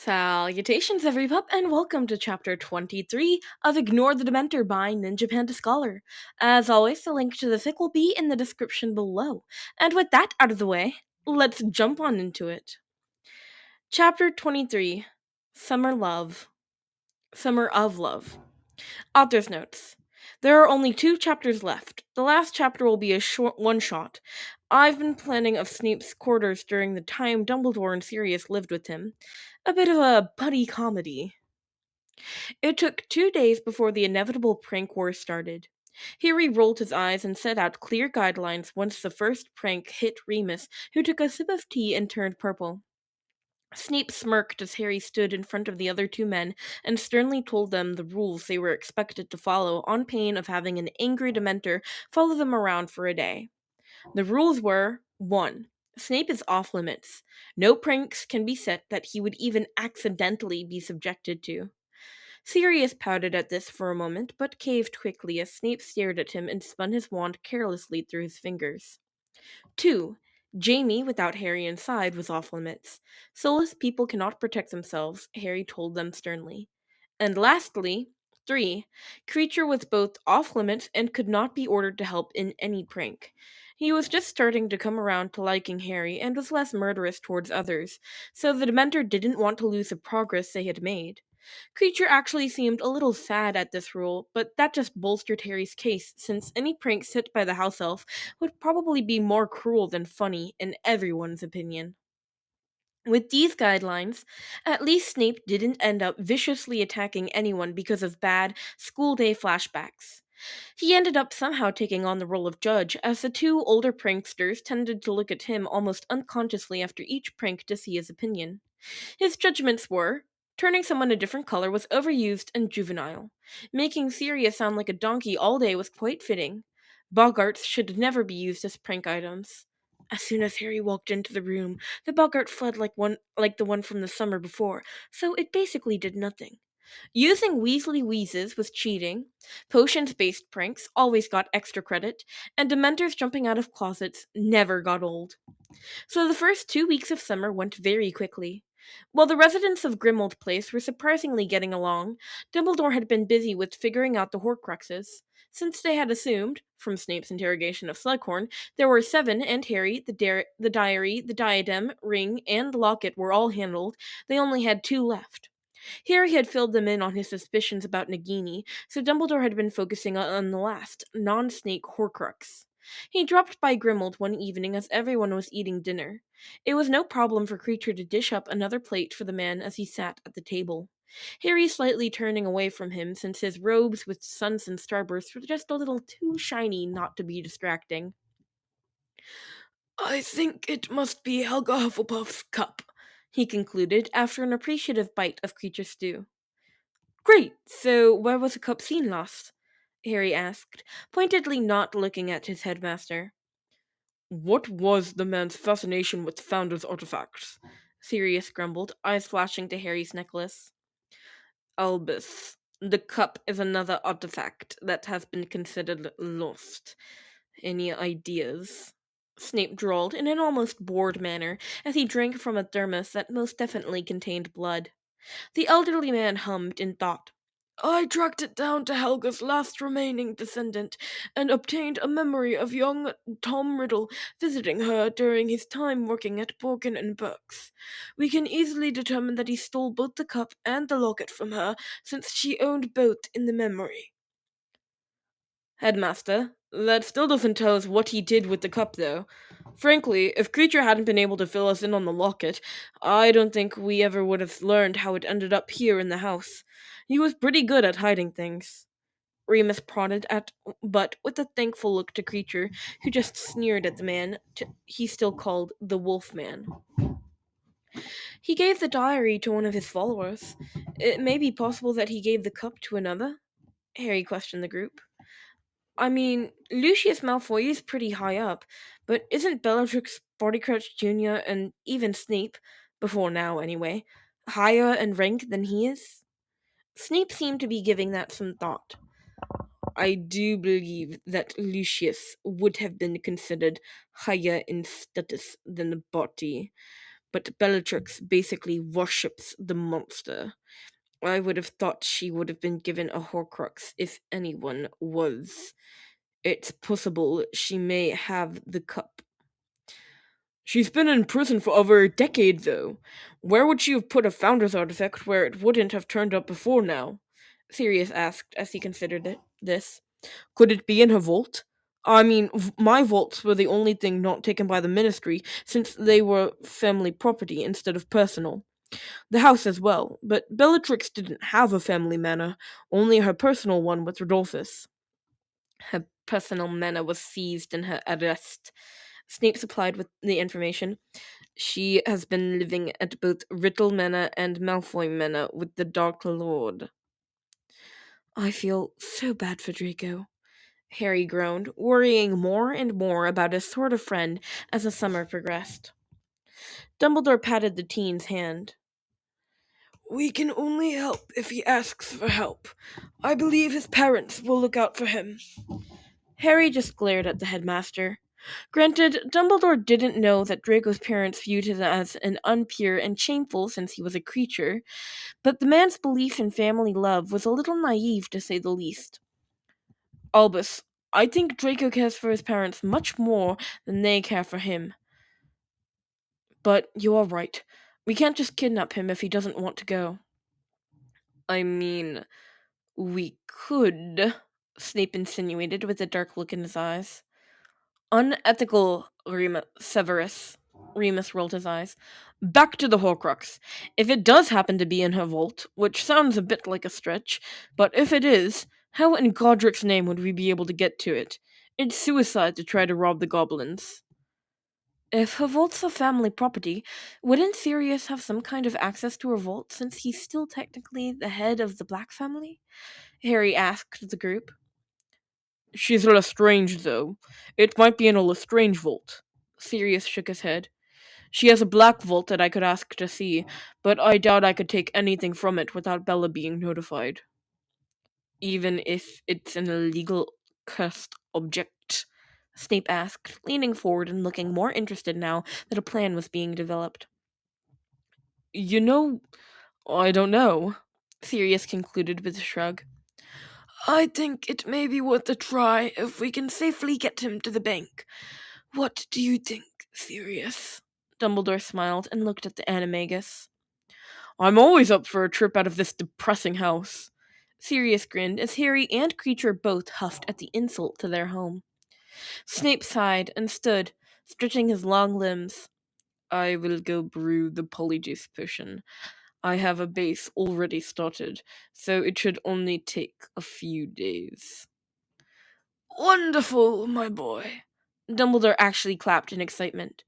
Salutations, everypup, and welcome to Chapter 23 of Ignore the Dementor by NinjaPandaScholar. As always, the link to the fic will be in the description below. And with that out of the way, let's jump on into it. Chapter 23 Summer Love. Summer of Love. Author's notes. There are only 2 chapters left. The last chapter will be a short one-shot. I've been planning of Snape's quarters during the time Dumbledore and Sirius lived with him. A bit of a buddy comedy. It took 2 days before the inevitable prank war started. Harry rolled his eyes and set out clear guidelines once the first prank hit Remus, who took a sip of tea and turned purple. Snape smirked as Harry stood in front of the other 2 men and sternly told them the rules they were expected to follow on pain of having an angry Dementor follow them around for a day. The rules were 1. Snape is off limits. No pranks can be set that he would even accidentally be subjected to. Sirius pouted at this for a moment, but caved quickly as Snape stared at him and spun his wand carelessly through his fingers. 2. Jamie, without Harry inside, was off limits. Soulless people cannot protect themselves, Harry told them sternly. And lastly, 3. Creature was both off limits and could not be ordered to help in any prank. He was just starting to come around to liking Harry and was less murderous towards others, so the Dementor didn't want to lose the progress they had made. Creature actually seemed a little sad at this rule, but that just bolstered Harry's case, since any prank set by the house elf would probably be more cruel than funny, in everyone's opinion. With these guidelines, at least Snape didn't end up viciously attacking anyone because of bad school day flashbacks. He ended up somehow taking on the role of judge, as the 2 older pranksters tended to look at him almost unconsciously after each prank to see his opinion. His judgments were: turning someone a different color was overused and juvenile. Making Sirius sound like a donkey all day was quite fitting. Boggarts should never be used as prank items. As soon as Harry walked into the room, the boggart fled like the one from the summer before, so it basically did nothing. Using Weasley Wheezes was cheating. Potions-based pranks always got extra credit, and Dementors jumping out of closets never got old. So the first 2 weeks of summer went very quickly. While the residents of Grimmauld Place were surprisingly getting along, Dumbledore had been busy with figuring out the Horcruxes. Since they had assumed, from Snape's interrogation of Slughorn, there were 7, and Harry, the diary, the diadem, ring, and locket were all handled, they only had 2 left. Harry had filled them in on his suspicions about Nagini, so Dumbledore had been focusing on the last, non-snake Horcrux. He dropped by Grimmauld one evening as everyone was eating dinner. It was no problem for Creature to dish up another plate for the man as he sat at the table. Harry slightly turning away from him since his robes with suns and starbursts were just a little too shiny not to be distracting. "I think it must be Helga Hufflepuff's cup," he concluded after an appreciative bite of Creature stew. "Great, so where was the cup seen last?" Harry asked, pointedly not looking at his headmaster. "What was the man's fascination with Founder's artifacts?" Sirius grumbled, eyes flashing to Harry's necklace. "Albus, the cup is another artifact that has been considered lost. Any ideas?" Snape drawled in an almost bored manner as he drank from a thermos that most definitely contained blood. The elderly man hummed in thought. "I tracked it down to Helga's last remaining descendant and obtained a memory of young Tom Riddle visiting her during his time working at Borgin and Burke's. We can easily determine that he stole both the cup and the locket from her, since she owned both in the memory." "Headmaster, that still doesn't tell us what he did with the cup, though. Frankly, if Creature hadn't been able to fill us in on the locket, I don't think we ever would have learned how it ended up here in the house. He was pretty good at hiding things." Remus prodded at, but with a thankful look to Creature, who just sneered at the man he still called the Wolfman. "He gave the diary to one of his followers. It may be possible that he gave the cup to another?" Harry questioned the group. "I mean, Lucius Malfoy is pretty high up, but isn't Bellatrix, Bartycrouch Jr., and even Snape, before now anyway, higher in rank than he is?" Snape seemed to be giving that some thought. "I do believe that Lucius would have been considered higher in status than Barty, but Bellatrix basically worships the monster. I would have thought she would have been given a Horcrux if anyone was. It's possible she may have the cup. She's been in prison for over a decade, though. Where would she have put a Founder's artifact where it wouldn't have turned up before now? Sirius asked as he considered this. Could it be in her vault? I mean, my vaults were the only thing not taken by the Ministry, since they were family property instead of personal. The house as well, but Bellatrix didn't have a family manor, only her personal one with Rodolphus. Her personal manor was seized in her arrest. Snape supplied with the information. She has been living at both Riddle Manor and Malfoy Manor with the Dark Lord. I feel so bad for Draco, Harry groaned, worrying more and more about his sort of friend as the summer progressed. Dumbledore patted the teen's hand. We can only help if he asks for help. I believe his parents will look out for him. Harry just glared at the headmaster. Granted, Dumbledore didn't know that Draco's parents viewed him as an unpure and shameful since he was a creature, but the man's belief in family love was a little naive to say the least. Albus, I think Draco cares for his parents much more than they care for him. But you are right. We can't just kidnap him if he doesn't want to go. I mean, we could, Snape insinuated with a dark look in his eyes. Unethical, Severus. Remus rolled his eyes. Back to the Horcrux. If it does happen to be in her vault, which sounds a bit like a stretch, but if it is, how in Godric's name would we be able to get to it? It's suicide to try to rob the goblins. If her vault's a family property, wouldn't Sirius have some kind of access to her vault since he's still technically the head of the Black family? Harry asked the group. She's a Lestrange, though. It might be in a Lestrange vault. Sirius shook his head. She has a black vault that I could ask to see, but I doubt I could take anything from it without Bella being notified. Even if it's an illegal cursed object? Snape asked, leaning forward and looking more interested now that a plan was being developed. You know, I don't know, Sirius concluded with a shrug. I think it may be worth a try if we can safely get him to the bank. What do you think, Sirius? Dumbledore smiled and looked at the animagus. I'm always up for a trip out of this depressing house. Sirius grinned as Harry and Creature both huffed at the insult to their home. Snape sighed and stood, stretching his long limbs. I will go brew the polyjuice potion. I have a base already started, so it should only take a few days. Wonderful, my boy. Dumbledore actually clapped in excitement.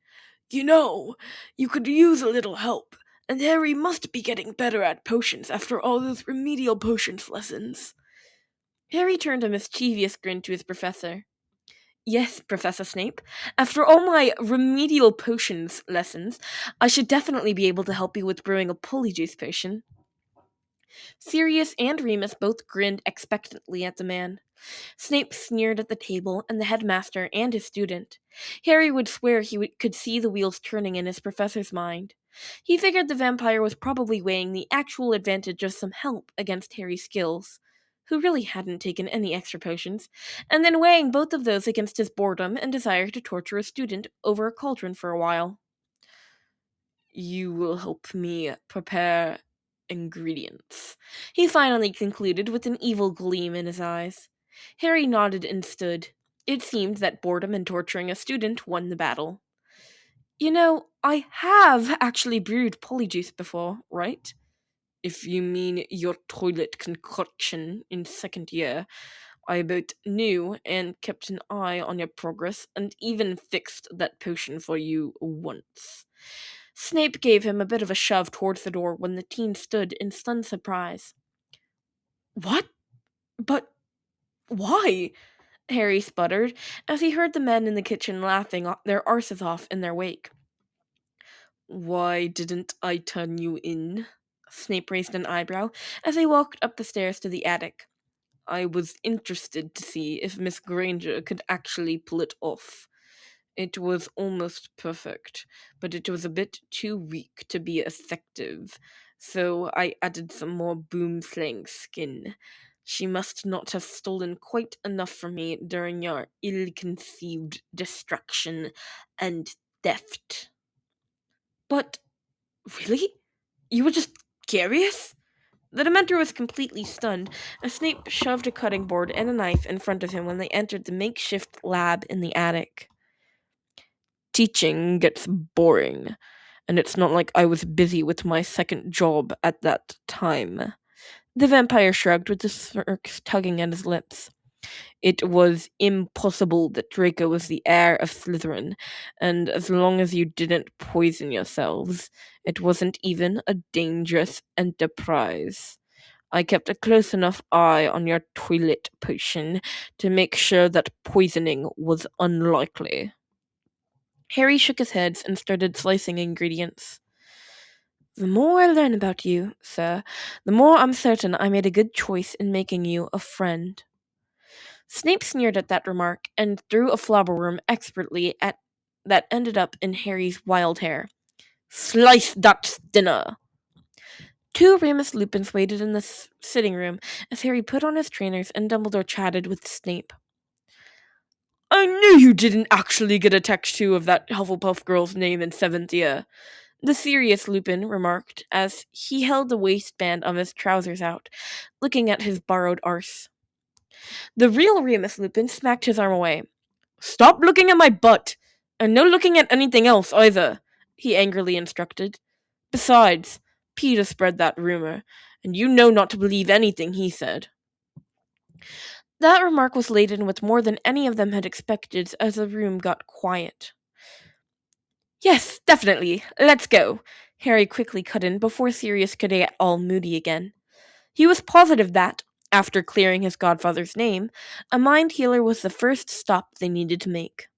You know, you could use a little help, and Harry must be getting better at potions after all those remedial potions lessons. Harry turned a mischievous grin to his professor. Yes, Professor Snape. After all my remedial potions lessons, I should definitely be able to help you with brewing a polyjuice potion. Sirius and Remus both grinned expectantly at the man. Snape sneered at the table and the headmaster and his student. Harry would swear he could see the wheels turning in his professor's mind. He figured the vampire was probably weighing the actual advantage of some help against Harry's skills, who really hadn't taken any extra potions, and then weighing both of those against his boredom and desire to torture a student over a cauldron for a while. You will help me prepare ingredients, he finally concluded with an evil gleam in his eyes. Harry nodded and stood. It seemed that boredom and torturing a student won the battle. You know, I have actually brewed polyjuice before, right? If you mean your toilet concoction in second year, I both knew and kept an eye on your progress and even fixed that potion for you once. Snape gave him a bit of a shove towards the door when the teen stood in stunned surprise. What? But why? Harry sputtered as he heard the men in the kitchen laughing their arses off in their wake. Why didn't I turn you in? Snape raised an eyebrow as they walked up the stairs to the attic. I was interested to see if Miss Granger could actually pull it off. It was almost perfect, but it was a bit too weak to be effective, so I added some more boom-slang skin. She must not have stolen quite enough from me during your ill-conceived destruction and theft. But, really? You were just curious? The Dementor was completely stunned as Snape shoved a cutting board and a knife in front of him when they entered the makeshift lab in the attic. Teaching gets boring, and it's not like I was busy with my second job at that time. The vampire shrugged with the smirk tugging at his lips. It was impossible that Draco was the heir of Slytherin, and as long as you didn't poison yourselves, it wasn't even a dangerous enterprise. I kept a close enough eye on your toilet potion to make sure that poisoning was unlikely. Harry shook his head and started slicing ingredients. The more I learn about you, sir, the more I'm certain I made a good choice in making you a friend. Snape sneered at that remark and threw a flobberworm expertly at that ended up in Harry's wild hair. Slice that dinner! Two Remus Lupins waited in the sitting room as Harry put on his trainers and Dumbledore chatted with Snape. I knew you didn't actually get a tattoo of that Hufflepuff girl's name in 7th year, the serious Lupin remarked as he held the waistband of his trousers out, looking at his borrowed arse. The real Remus Lupin smacked his arm away. Stop looking at my butt! And no looking at anything else either, he angrily instructed. Besides, Peter spread that rumor, and you know not to believe anything he said. That remark was laden with more than any of them had expected as the room got quiet. Yes, definitely. Let's go. Harry quickly cut in before Sirius could get all moody again. He was positive that, after clearing his godfather's name, a mind healer was the first stop they needed to make.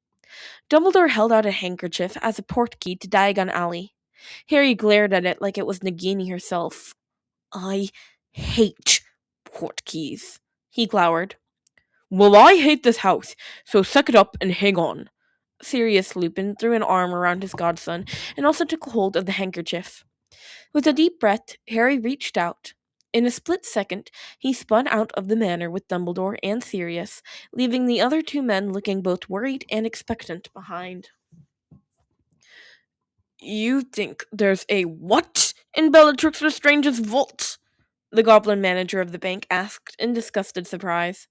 Dumbledore held out a handkerchief as a portkey to Diagon Alley. Harry glared at it like it was Nagini herself. I hate portkeys, he glowered. Well, I hate this house, so suck it up and hang on. Sirius Lupin threw an arm around his godson and also took hold of the handkerchief. With a deep breath, Harry reached out. In a split second, he spun out of the manor with Dumbledore and Sirius, leaving the other two men looking both worried and expectant behind. You think there's a what in Bellatrix Lestrange's vault? The goblin manager of the bank asked in disgusted surprise.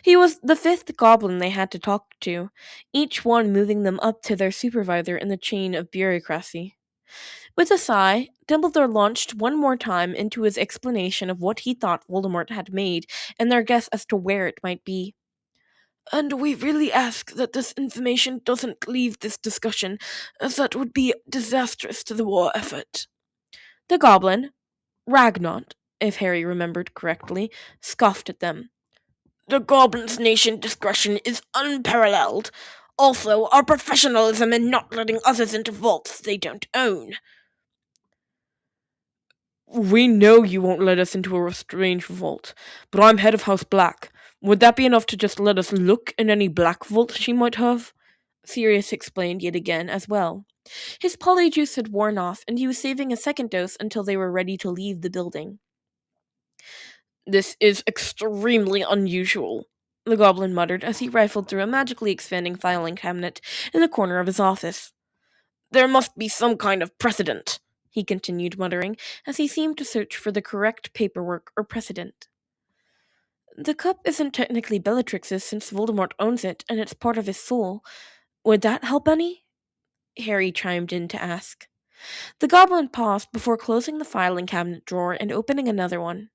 He was the fifth goblin they had to talk to, each one moving them up to their supervisor in the chain of bureaucracy. With a sigh, Dumbledore launched one more time into his explanation of what he thought Voldemort had made and their guess as to where it might be. And we really ask that this information doesn't leave this discussion, as that would be disastrous to the war effort. The goblin, Ragnot, if Harry remembered correctly, scoffed at them. The Goblin's Nation discretion is unparalleled. Also, our professionalism in not letting others into vaults they don't own. We know you won't let us into a strange vault, but I'm head of House Black. Would that be enough to just let us look in any black vault she might have? Sirius explained yet again as well. His polyjuice had worn off, and he was saving a second dose until they were ready to leave the building. This is extremely unusual, the goblin muttered as he rifled through a magically expanding filing cabinet in the corner of his office. There must be some kind of precedent, he continued muttering as he seemed to search for the correct paperwork or precedent. The cup isn't technically Bellatrix's since Voldemort owns it and it's part of his soul. Would that help any? Harry chimed in to ask. The goblin paused before closing the filing cabinet drawer and opening another one.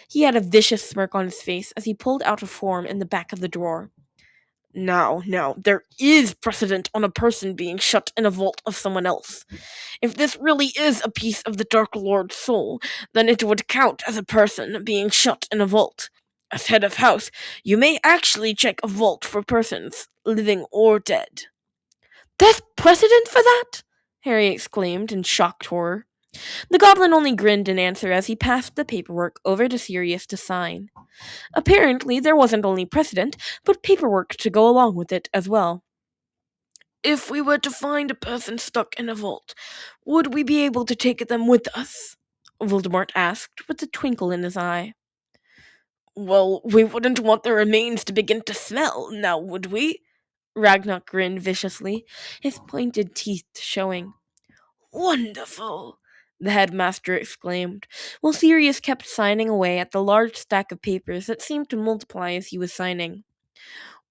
He had a vicious smirk on his face as he pulled out a form in the back of the drawer. Now, there is precedent on a person being shut in a vault of someone else. If this really is a piece of the Dark Lord's soul, then it would count as a person being shut in a vault. As head of house, you may actually check a vault for persons, living or dead. There's precedent for that? Harry exclaimed in shocked horror. The goblin only grinned in answer as he passed the paperwork over to Sirius to sign. Apparently, there wasn't only precedent, but paperwork to go along with it as well. If we were to find a person stuck in a vault, would we be able to take them with us? Voldemort asked, with a twinkle in his eye. Well, we wouldn't want their remains to begin to smell, now would we? Ragnar grinned viciously, his pointed teeth showing. Wonderful! The headmaster exclaimed, while Sirius kept signing away at the large stack of papers that seemed to multiply as he was signing.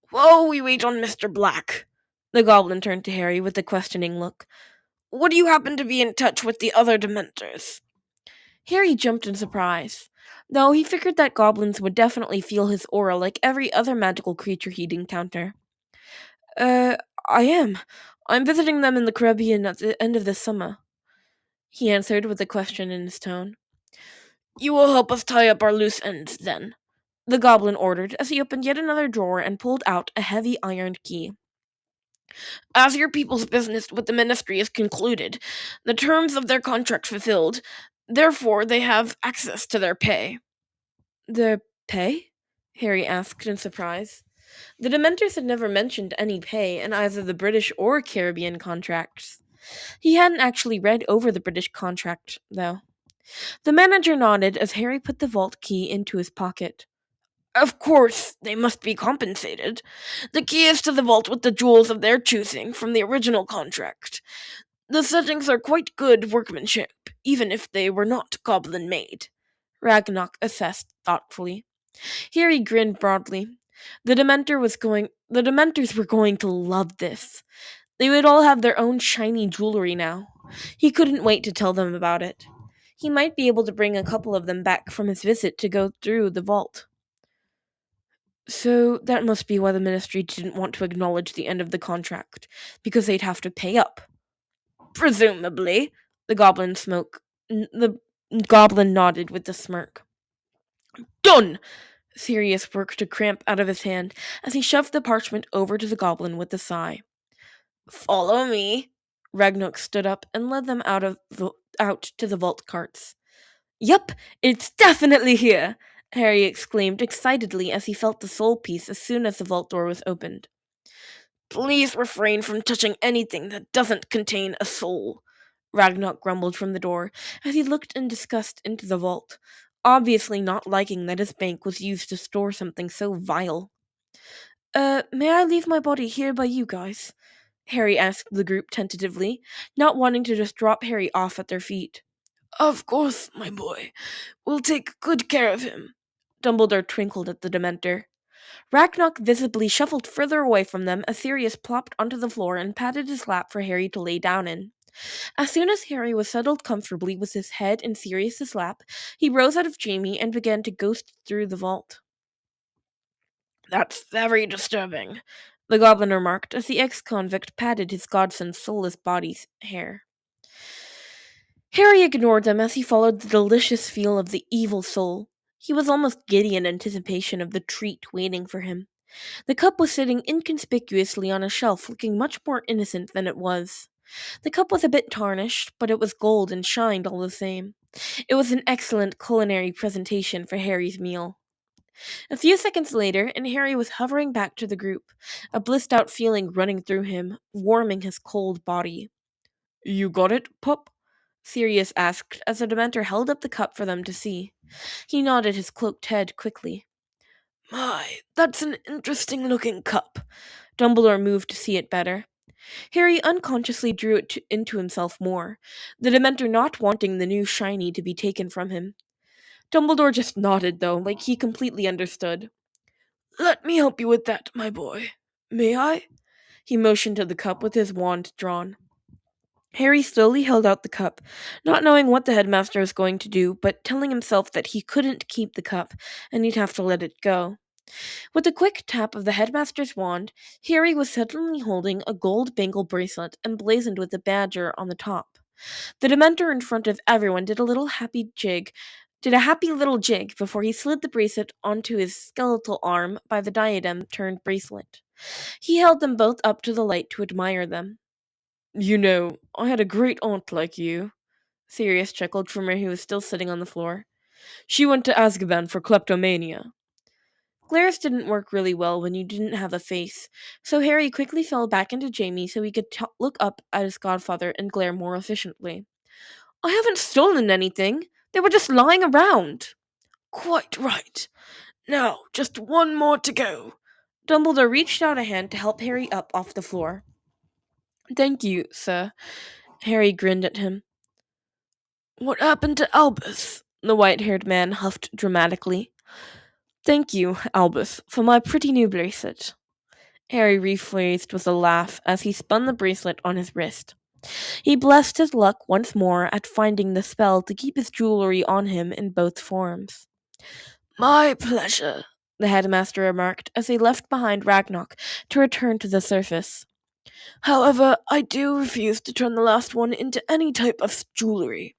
While we wait on Mr. Black, the goblin turned to Harry with a questioning look. Would you happen to be in touch with the other Dementors? Harry jumped in surprise, though he figured that goblins would definitely feel his aura like every other magical creature he'd encounter. Uh, I am. I'm visiting them in the Caribbean at the end of this summer, he answered with a question in his tone. You will help us tie up our loose ends, then, the goblin ordered as he opened yet another drawer and pulled out a heavy ironed key. As your people's business with the ministry is concluded, the terms of their contract fulfilled, therefore they have access to their pay. Their pay? Harry asked in surprise. The Dementors had never mentioned any pay in either the British or Caribbean contracts. He hadn't actually read over the British contract, though. The manager nodded as Harry put the vault key into his pocket. Of course, they must be compensated. The key is to the vault with the jewels of their choosing from the original contract. The settings are quite good workmanship, even if they were not goblin made, Ragnar assessed thoughtfully. Harry grinned broadly. The Dementors were going to love this. They would all have their own shiny jewelry now. He couldn't wait to tell them about it. He might be able to bring a couple of them back from his visit to go through the vault. So that must be why the ministry didn't want to acknowledge the end of the contract, because they'd have to pay up. Presumably, the goblin nodded with a smirk. Done! Sirius worked a cramp out of his hand as he shoved the parchment over to the goblin with a sigh. Follow me. Ragnarok stood up and led them out to the vault carts. Yup, it's definitely here, Harry exclaimed excitedly as he felt the soul piece as soon as the vault door was opened. Please refrain from touching anything that doesn't contain a soul, Ragnarok grumbled from the door as he looked in disgust into the vault, obviously not liking that his bank was used to store something so vile. May I leave my body here by you guys? Harry asked the group tentatively, not wanting to just drop Harry off at their feet. Of course, my boy. We'll take good care of him. Dumbledore twinkled at the Dementor. Ragnarok visibly shuffled further away from them as Sirius plopped onto the floor and patted his lap for Harry to lay down in. As soon as Harry was settled comfortably with his head in Sirius's lap, he rose out of Jamie and began to ghost through the vault. That's very disturbing, the goblin remarked as the ex-convict patted his godson's soulless body's hair. Harry ignored them as he followed the delicious feel of the evil soul. He was almost giddy in anticipation of the treat waiting for him. The cup was sitting inconspicuously on a shelf, looking much more innocent than it was. The cup was a bit tarnished, but it was gold and shined all the same. It was an excellent culinary presentation for Harry's meal. A few seconds later, and Harry was hovering back to the group, a blissed out feeling running through him, warming his cold body. You got it, pup? Sirius asked as the Dementor held up the cup for them to see. He nodded his cloaked head quickly. My, that's an interesting looking cup. Dumbledore moved to see it better. Harry unconsciously drew it into himself more, the Dementor not wanting the new shiny to be taken from him. Dumbledore just nodded, though, like he completely understood. Let me help you with that, my boy. May I? He motioned to the cup with his wand drawn. Harry slowly held out the cup, not knowing what the headmaster was going to do, but telling himself that he couldn't keep the cup, and he'd have to let it go. With a quick tap of the headmaster's wand, Harry was suddenly holding a gold bangle bracelet emblazoned with a badger on the top. The Dementor in front of everyone did a happy little jig before he slid the bracelet onto his skeletal arm by the diadem turned bracelet. He held them both up to the light to admire them. You know, I had a great aunt like you, Sirius chuckled from where he was still sitting on the floor. She went to Azkaban for kleptomania. Glares didn't work really well when you didn't have a face, so Harry quickly fell back into Jamie so he could look up at his godfather and glare more efficiently. I haven't stolen anything. They were just lying around. Quite right. Now, just one more to go. Dumbledore reached out a hand to help Harry up off the floor. Thank you, sir. Harry grinned at him. What happened to Albus? The white-haired man huffed dramatically. Thank you, Albus, for my pretty new bracelet. Harry rephrased with a laugh as he spun the bracelet on his wrist. He blessed his luck once more at finding the spell to keep his jewelry on him in both forms. My pleasure, the headmaster remarked as they left behind Ragnarok to return to the surface. However, I do refuse to turn the last one into any type of jewelry.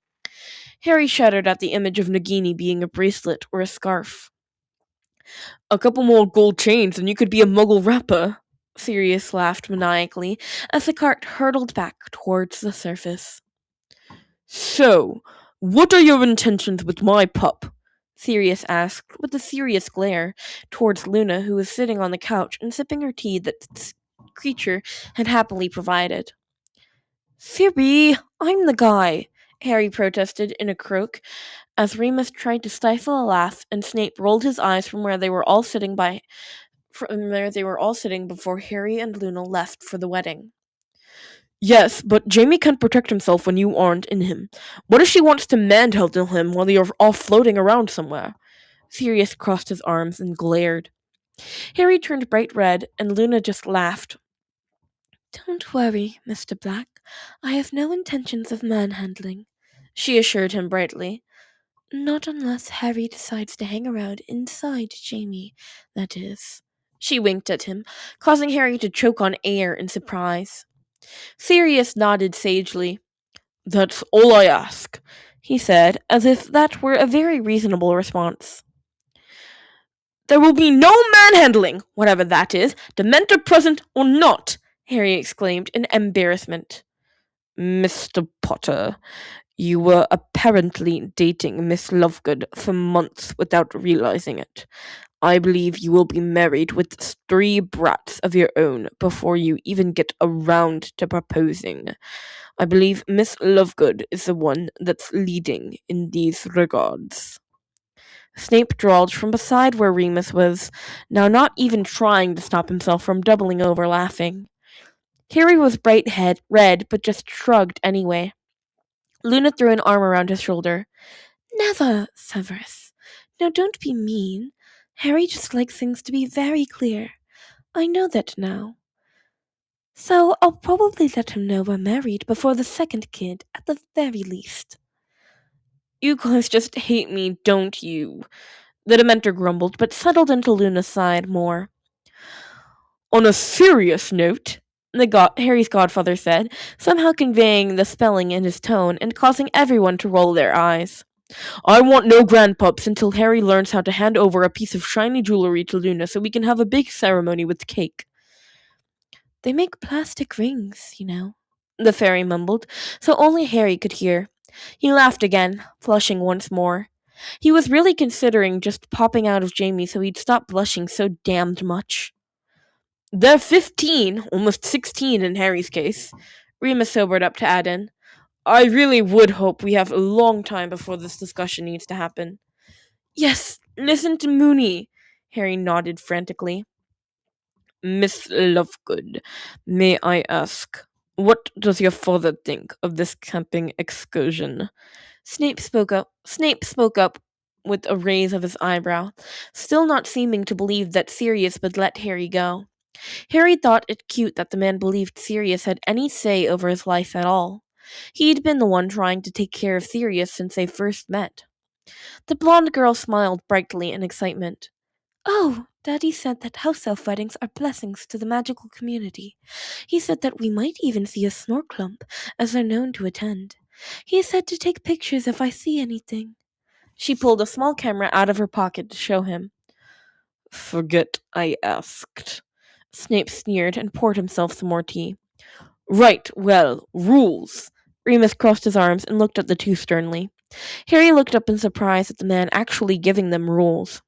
Harry shuddered at the image of Nagini being a bracelet or a scarf. A couple more gold chains and you could be a muggle rapper, Sirius laughed maniacally as the cart hurtled back towards the surface. So, what are your intentions with my pup? Sirius asked with a serious glare towards Luna, who was sitting on the couch and sipping her tea that the creature had happily provided. Siri, I'm the guy, Harry protested in a croak as Remus tried to stifle a laugh and Snape rolled his eyes from where they were all sitting before Harry and Luna left for the wedding. Yes, but Jamie can't protect himself when you aren't in him. What if she wants to manhandle him while you're all floating around somewhere? Sirius crossed his arms and glared. Harry turned bright red, and Luna just laughed. Don't worry, Mr. Black. I have no intentions of manhandling, she assured him brightly. Not unless Harry decides to hang around inside Jamie, that is. She winked at him, causing Harry to choke on air in surprise. Sirius nodded sagely. That's all I ask, he said, as if that were a very reasonable response. There will be no manhandling, whatever that is, Dementor present or not, Harry exclaimed in embarrassment. Mr. Potter, you were apparently dating Miss Lovegood for months without realizing it. I believe you will be married with 3 brats of your own before you even get around to proposing. I believe Miss Lovegood is the one that's leading in these regards. Snape drawled from beside where Remus was, now not even trying to stop himself from doubling over laughing. Harry was bright red, but just shrugged anyway. Luna threw an arm around his shoulder. Never, Severus. Now don't be mean. Harry just likes things to be very clear. I know that now. So I'll probably let him know we're married before the second kid, at the very least. You guys just hate me, don't you? The Dementor grumbled, but settled into Luna's side more. On a serious note, Harry's godfather said, somehow conveying the spelling in his tone and causing everyone to roll their eyes. I want no grandpups until Harry learns how to hand over a piece of shiny jewelry to Luna so we can have a big ceremony with cake. They make plastic rings, you know, the fairy mumbled, so only Harry could hear. He laughed again, flushing once more. He was really considering just popping out of Jamie so he'd stop blushing so damned much. They're 15, almost 16 in Harry's case. Remus sobered up to add in. I really would hope we have a long time before this discussion needs to happen. Yes, listen to Moony. Harry nodded frantically. Miss Lovegood, may I ask, what does your father think of this camping excursion? Snape spoke up with a raise of his eyebrow, still not seeming to believe that Sirius would let Harry go. Harry thought it cute that the man believed Sirius had any say over his life at all. He'd been the one trying to take care of Sirius since they first met. The blonde girl smiled brightly in excitement. Oh, Daddy said that house elf weddings are blessings to the magical community. He said that we might even see a Snorklump, as they're known to attend. He said to take pictures if I see anything. She pulled a small camera out of her pocket to show him. Forget I asked. Snape sneered and poured himself some more tea. Right, well, rules. Remus crossed his arms and looked at the two sternly. Harry looked up in surprise at the man actually giving them rules.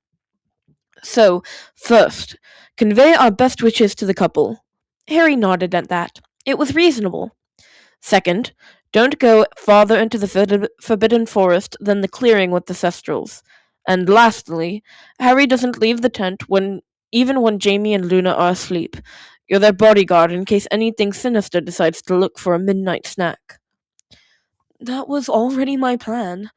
So, first, convey our best wishes to the couple. Harry nodded at that. It was reasonable. Second, don't go farther into the forbidden forest than the clearing with the Cestrals. And lastly, Harry doesn't leave the tent even when Jamie and Luna are asleep. You're their bodyguard in case anything sinister decides to look for a midnight snack. That was already my plan.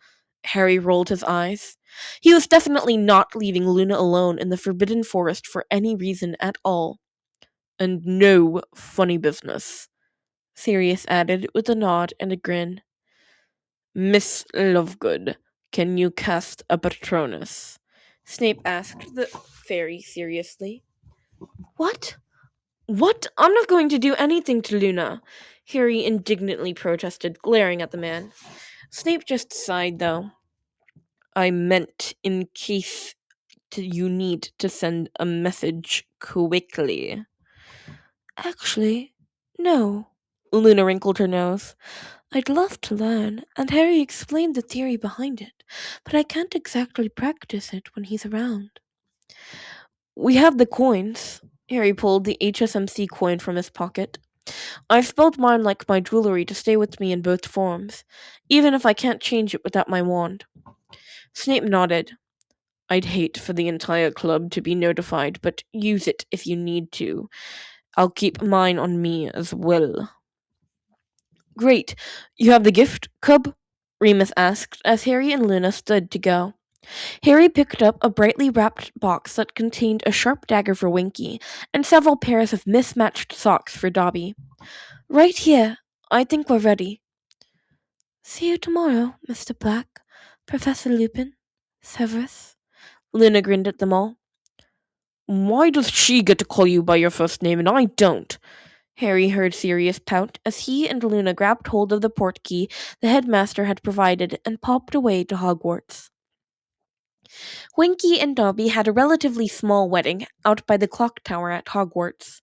Harry rolled his eyes. He was definitely not leaving Luna alone in the Forbidden Forest for any reason at all. And no funny business, Sirius added with a nod and a grin. Miss Lovegood, can you cast a Patronus? Snape asked the fairy seriously. What? What? I'm not going to do anything to Luna, Harry indignantly protested, glaring at the man. Snape just sighed, though. I meant in case you need to send a message quickly. Actually, no. Luna wrinkled her nose. I'd love to learn, and Harry explained the theory behind it, but I can't exactly practice it when he's around. We have the coins. Harry pulled the HSMC coin from his pocket. I've spelled mine like my jewelry to stay with me in both forms, even if I can't change it without my wand. Snape nodded. I'd hate for the entire club to be notified, but use it if you need to. I'll keep mine on me as well. Great. You have the gift, Cub? Remus asked as Harry and Luna stood to go. Harry picked up a brightly wrapped box that contained a sharp dagger for Winky and several pairs of mismatched socks for Dobby. Right here. I think we're ready. See you tomorrow, Mr. Black, Professor Lupin, Severus. Luna grinned at them all. Why does she get to call you by your first name and I don't? Harry heard Sirius pout as he and Luna grabbed hold of the portkey the headmaster had provided and popped away to Hogwarts. Winky and Dobby had a relatively small wedding out by the clock tower at Hogwarts.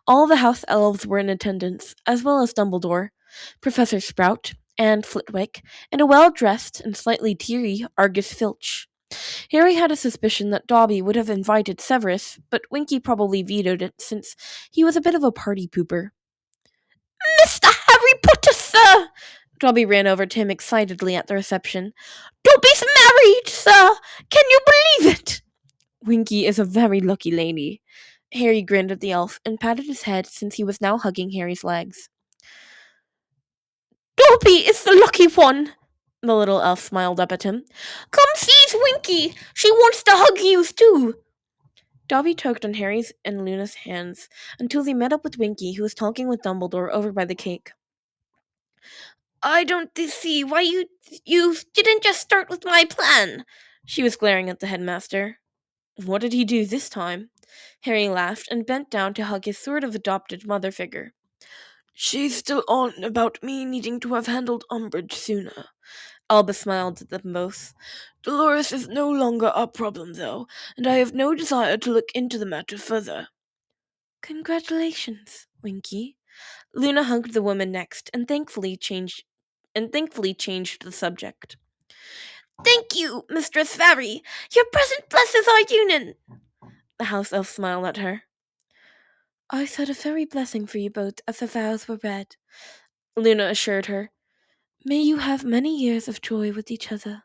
All the house elves were in attendance, as well as Dumbledore, Professor Sprout, and Flitwick, and a well-dressed and slightly teary Argus Filch. Harry had a suspicion that Dobby would have invited Severus, but Winky probably vetoed it since he was a bit of a party pooper. Mr. Harry Potter, sir! Dobby ran over to him excitedly at the reception. Dobby's married, sir! Can you believe it? Winky is a very lucky lady. Harry grinned at the elf and patted his head since he was now hugging Harry's legs. Dobby is the lucky one! The little elf smiled up at him. Come seize Winky! She wants to hug you too! Dobby tugged on Harry's and Luna's hands until they met up with Winky, who was talking with Dumbledore over by the cake. I don't see why you didn't just start with my plan. She was glaring at the headmaster. What did he do this time? Harry laughed and bent down to hug his sort of adopted mother figure. She's still on about me needing to have handled Umbridge sooner. Albus smiled at them both. Dolores is no longer our problem, though, and I have no desire to look into the matter further. Congratulations, Winky. Luna hugged the woman next and thankfully changed the subject. Thank you, Mistress Fairy. Your present blesses our union. The house elf smiled at her. I said a fairy blessing for you both as the vows were read, Luna assured her. May you have many years of joy with each other.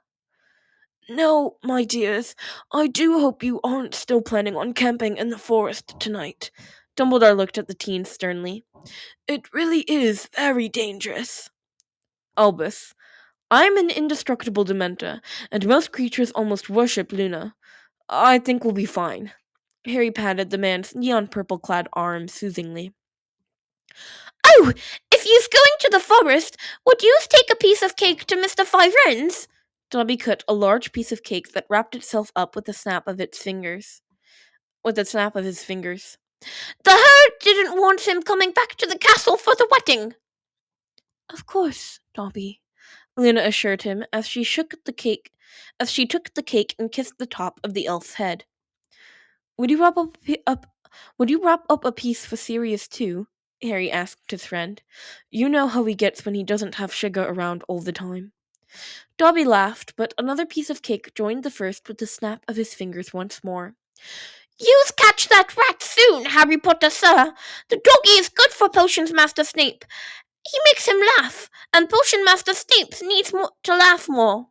No, my dears, I do hope you aren't still planning on camping in the forest tonight. Dumbledore looked at the teens sternly. It really is very dangerous. Albus, I'm an indestructible Dementor, and most creatures almost worship Luna. I think we'll be fine. Harry patted the man's neon-purple-clad arm soothingly. Oh, if you's going to the forest, would yous take a piece of cake to Mr. Five Wrens? Dobby cut a large piece of cake that wrapped itself up with a snap of his fingers. The herd didn't want him coming back to the castle for the wedding. Of course, Dobby, Luna assured him as she took the cake and kissed the top of the elf's head. Would you wrap up a piece for Sirius too? Harry asked his friend. You know how he gets when he doesn't have sugar around all the time. Dobby laughed, but another piece of cake joined the first with the snap of his fingers once more. Use catch that rat soon, Harry Potter, sir. The doggy is good for Potions Master Snape. He makes him laugh, and Potion Master Snape needs to laugh more.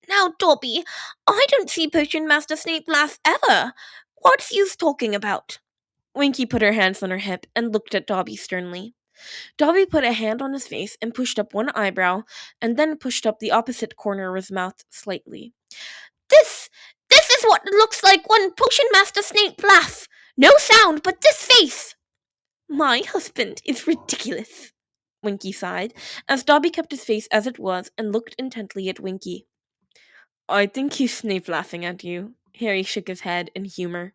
Now, Dobby, I don't see Potion Master Snape laugh ever. What's you talking about? Winky put her hands on her hip and looked at Dobby sternly. Dobby put a hand on his face and pushed up one eyebrow, and then pushed up the opposite corner of his mouth slightly. This is what it looks like when Potion Master Snape laughs. No sound, but this face. My husband is ridiculous, Winky sighed, as Dobby kept his face as it was and looked intently at Winky. I think he's Snape laughing at you. Harry shook his head in humor.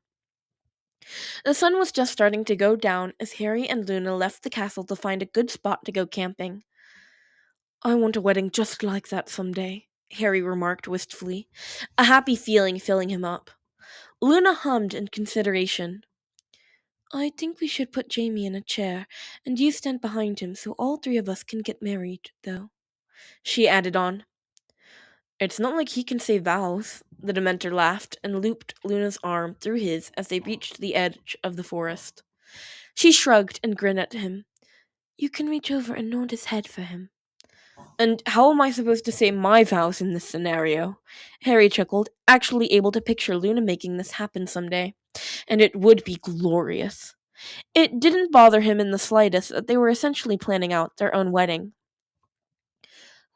The sun was just starting to go down as Harry and Luna left the castle to find a good spot to go camping. I want a wedding just like that someday, Harry remarked wistfully, a happy feeling filling him up. Luna hummed in consideration. I think we should put Jamie in a chair, and you stand behind him so all three of us can get married, though. She added on. It's not like he can say vows. The Dementor laughed and looped Luna's arm through his as they reached the edge of the forest. She shrugged and grinned at him. You can reach over and nod his head for him. And how am I supposed to say my vows in this scenario? Harry chuckled, actually able to picture Luna making this happen someday. And it would be glorious. It didn't bother him in the slightest that they were essentially planning out their own wedding.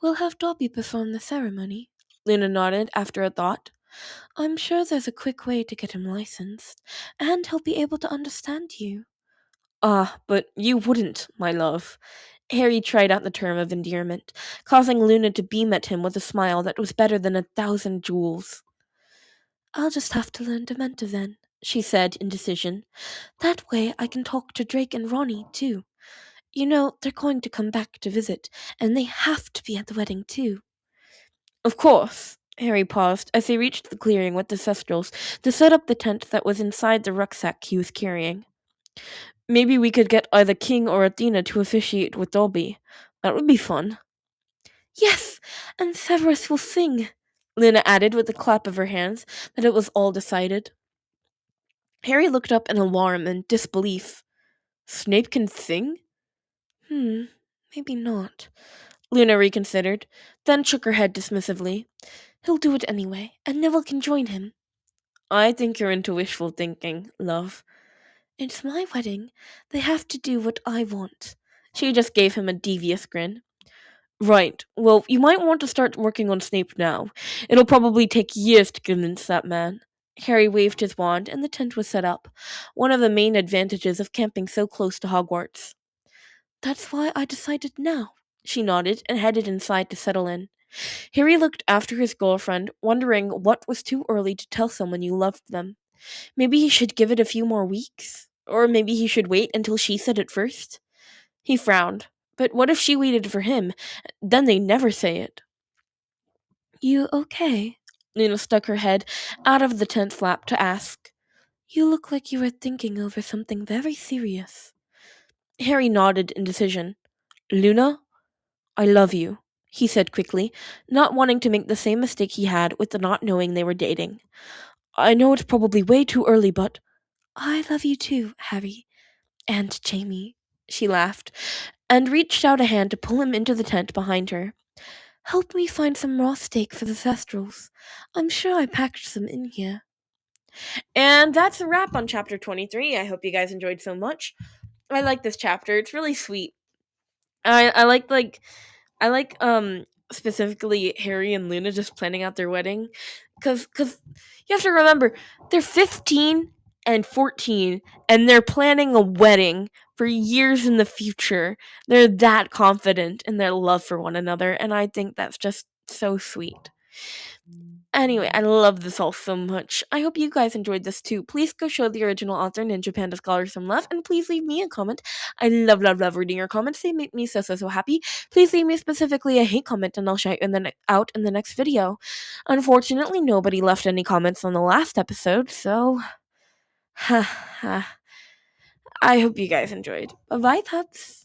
We'll have Dobby perform the ceremony, Luna nodded after a thought. I'm sure there's a quick way to get him licensed, and he'll be able to understand you. Ah, but you wouldn't, my love. Harry tried out the term of endearment, causing Luna to beam at him with a smile that was better than 1,000 jewels. I'll just have to learn Dementor then, she said in decision. That way I can talk to Drake and Ronnie, too. You know, they're going to come back to visit, and they have to be at the wedding, too. Of course. Harry paused as he reached the clearing with the Cestrals to set up the tent that was inside the rucksack he was carrying. Maybe we could get either King or Athena to officiate with Dobby. That would be fun. Yes, and Severus will sing, Luna added with a clap of her hands that it was all decided. Harry looked up in alarm and disbelief. Snape can sing? Maybe not. Luna reconsidered, then shook her head dismissively. He'll do it anyway, and Neville can join him. I think you're into wishful thinking, love. It's my wedding. They have to do what I want. She just gave him a devious grin. Right. Well, you might want to start working on Snape now. It'll probably take years to convince that man. Harry waved his wand, and the tent was set up, one of the main advantages of camping so close to Hogwarts. That's why I decided now. She nodded and headed inside to settle in. Harry looked after his girlfriend, wondering what was too early to tell someone you loved them. Maybe he should give it a few more weeks? Or maybe he should wait until she said it first? He frowned. But what if she waited for him? Then they never say it. You okay? Luna stuck her head out of the tent flap to ask. You look like you were thinking over something very serious. Harry nodded in decision. Luna, I love you, he said quickly, not wanting to make the same mistake he had with the not knowing they were dating. I know it's probably way too early, but I love you too, Harry. And Jamie, she laughed, and reached out a hand to pull him into the tent behind her. Help me find some raw steak for the Thestrals. I'm sure I packed some in here. And that's a wrap on chapter 23. I hope you guys enjoyed so much. I like this chapter. It's really sweet. I like specifically Harry and Luna just planning out their wedding, cuz you have to remember they're 15 and 14 and they're planning a wedding for years in the future. They're that confident in their love for one another, and I think that's just so sweet. Anyway, I love this all so much. I hope you guys enjoyed this too. Please go show the original author, NinjaPandaScholar, some love, and please leave me a comment. I love reading your comments. They make me so happy. Please leave me specifically a hate comment, and I'll shout you out in the next video. Unfortunately, nobody left any comments on the last episode, so... I hope you guys enjoyed. Bye-bye, pups!